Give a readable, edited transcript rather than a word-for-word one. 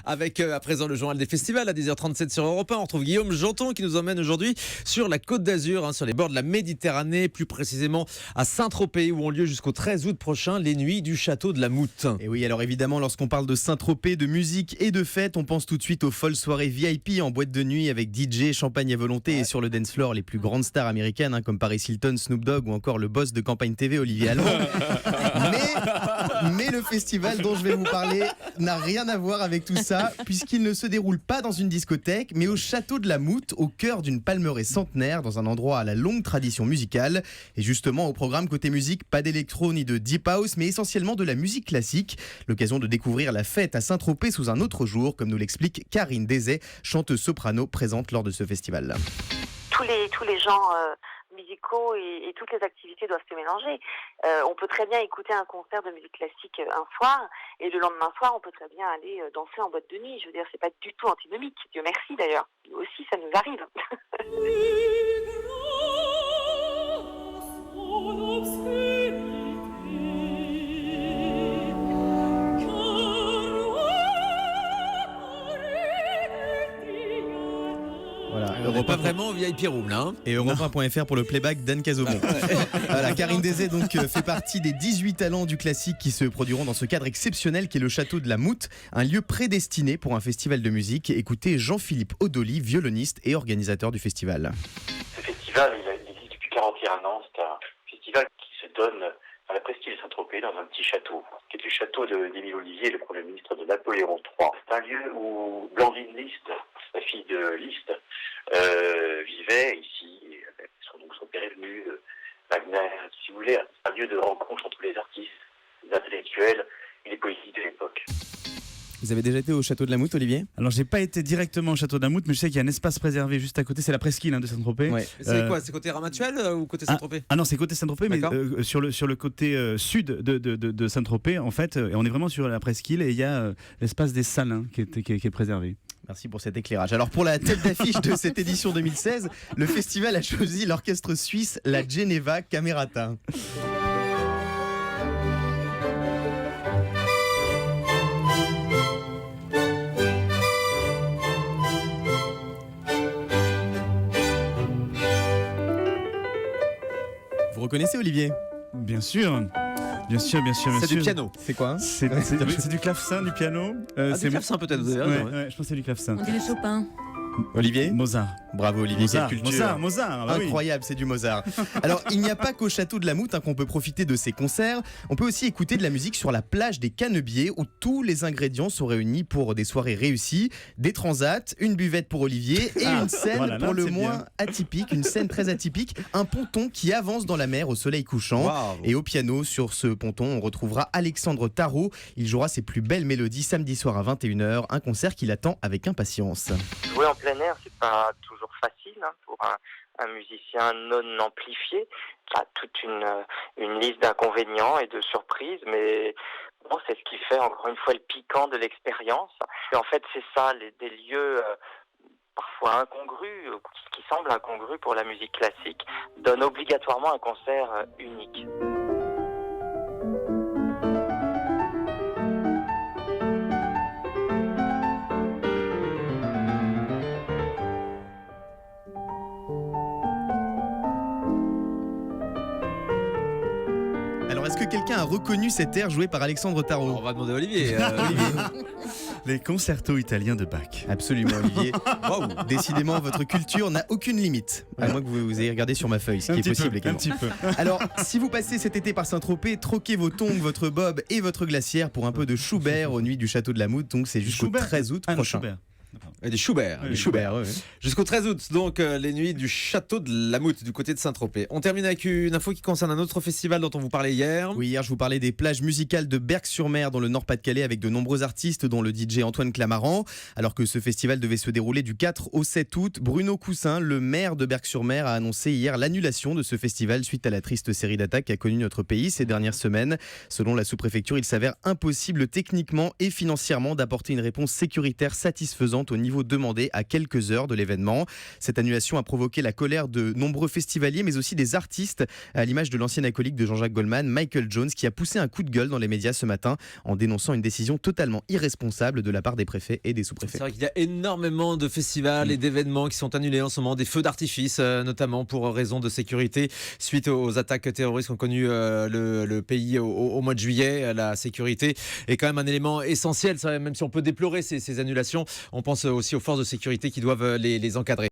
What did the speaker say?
avec à présent le journal des festivals à 10h37 sur Europe 1. On retrouve Guillaume Janton qui nous emmène aujourd'hui sur la Côte d'Azur, sur les bords de la Méditerranée, plus précisément à Saint-Tropez, où ont lieu jusqu'au 13 août prochain les nuits du château de la Moutte. Et oui, alors évidemment, lorsqu'on parle de Saint-Tropez, de musique et de fête, on pense tout de suite aux folles soirées VIP en boîte de nuit avec DJ, champagne à volonté et sur le dance floor les plus grandes stars américaines comme Paris Hilton, Snoop Dogg ou encore le boss de Campagne TV, Olivier Allemand. Mais le festival dont je vais vous parler n'a rien à voir avec tout ça, puisqu'il ne se déroule pas dans une discothèque, mais au château de la Moutte, au cœur d'une palmeraie centenaire, dans un endroit à la longue tradition musicale. Et justement, au programme côté musique, pas d'électro ni de deep house, mais essentiellement de la musique classique. L'occasion de découvrir la fête à Saint-Tropez sous un autre jour, comme nous l'explique Karine Dezay, chanteuse soprano présente lors de ce festival. Tous les genres musicaux et toutes les activités doivent se mélanger. On peut très bien écouter un concert de musique classique un soir et le lendemain soir, on peut très bien aller danser en boîte de nuit. Je veux dire, c'est pas du tout antinomique. Dieu merci d'ailleurs. Nous aussi, ça nous arrive. Voilà, On n'est pas vraiment au VIP room là. Et Europe1.fr pour le playback d'Anne Cazobon. Voilà, Karine Dezay donc fait partie des 18 talents du classique qui se produiront dans ce cadre exceptionnel qui est le château de la Moutte, un lieu prédestiné pour un festival de musique. Écoutez Jean-Philippe Odoli, violoniste et organisateur du festival. Ce festival, il existe depuis 41 ans. C'est un festival qui se donne à la presqu'île Saint-Tropez, dans un petit château, qui est le château d'Émile Ollivier, le Premier ministre de Napoléon III. C'est un lieu où Blandine Liszt, la fille de Liszt, vivait ici, avec son père est venu, Wagner, si vous voulez, un lieu de rencontre entre les artistes, les intellectuels et les politiques de l'époque. Vous avez déjà été au château de la Moutte, Olivier ? Alors, j'ai pas été directement au château de la Moutte, mais je sais qu'il y a un espace préservé juste à côté. C'est la presqu'île de Saint-Tropez. Ouais. C'est quoi ? C'est côté Ramatuelle ou côté Saint-Tropez ? Ah non, c'est côté Saint-Tropez, mais sur le côté sud de Saint-Tropez, en fait, on est vraiment sur la presqu'île et il y a l'espace des salles qui est préservé. Merci pour cet éclairage. Alors pour la tête d'affiche de cette édition 2016, le festival a choisi l'orchestre suisse la Geneva Camerata. Vous reconnaissez Olivier ? Bien sûr. C'est du piano. C'est quoi ? C'est du clavecin, du piano. C'est du clavecin peut-être, vous avez raison. Ouais, je pense que c'est du clavecin. On dirait Chopin. Olivier ? Mozart. Bravo Olivier, quelle culture. Mozart. Bah oui. Incroyable, c'est du Mozart. Alors, il n'y a pas qu'au château de la Moutte qu'on peut profiter de ces concerts. On peut aussi écouter de la musique sur la plage des Canebiers où tous les ingrédients sont réunis pour des soirées réussies. Des transats, une buvette pour Olivier et une scène pour le moins atypique, une scène très atypique, un ponton qui avance dans la mer au soleil couchant. Wow. Et au piano, sur ce ponton, on retrouvera Alexandre Tarot. Il jouera ses plus belles mélodies samedi soir à 21h, un concert qu'il attend avec impatience. Jouer en plein air, c'est pas toujours facile pour un musicien non amplifié. Il y a toute une liste d'inconvénients et de surprises, mais bon, c'est ce qui fait encore une fois le piquant de l'expérience. Et en fait, c'est ça, des lieux parfois incongrus, qui semblent incongrus pour la musique classique, donnent obligatoirement un concert unique. Alors, est-ce que quelqu'un a reconnu cet air joué par Alexandre Tarot ? On va demander à Olivier. Les concertos italiens de Bach. Absolument, Olivier. Wow. Décidément, votre culture n'a aucune limite. À moins que vous ayez regardé sur ma feuille, ce qui est possible également. Un petit peu. Alors, si vous passez cet été par Saint-Tropez, troquez vos tongs, votre bob et votre glacière pour un peu de Schubert aux nuits du château de la Moutte. Donc, c'est jusqu'au 13 août prochain. Schubert. Des Schubert. Des Schubert, ouais. Jusqu'au 13 août, donc les nuits du château de la Moutte du côté de Saint-Tropez. On termine avec une info qui concerne un autre festival dont on vous parlait hier. Oui, hier je vous parlais des plages musicales de Berck-sur-Mer dans le Nord-Pas-de-Calais avec de nombreux artistes dont le DJ Antoine Clamaran. Alors que ce festival devait se dérouler du 4 au 7 août, Bruno Coussin, le maire de Berck-sur-Mer, a annoncé hier l'annulation de ce festival suite à la triste série d'attaques qu'a connue notre pays ces dernières semaines. Selon la sous-préfecture, il s'avère impossible techniquement et financièrement d'apporter une réponse sécuritaire satisfaisante insuffisante au niveau demandé à quelques heures de l'événement. Cette annulation a provoqué la colère de nombreux festivaliers, mais aussi des artistes, à l'image de l'ancien acolyte de Jean-Jacques Goldman, Michael Jones, qui a poussé un coup de gueule dans les médias ce matin en dénonçant une décision totalement irresponsable de la part des préfets et des sous-préfets. C'est vrai qu'il y a énormément de festivals et d'événements qui sont annulés en ce moment, des feux d'artifice notamment pour raison de sécurité suite aux attaques terroristes qu'ont connu le pays au mois de juillet. La sécurité est quand même un élément essentiel, même si on peut déplorer ces annulations. On pense aussi aux forces de sécurité qui doivent les encadrer.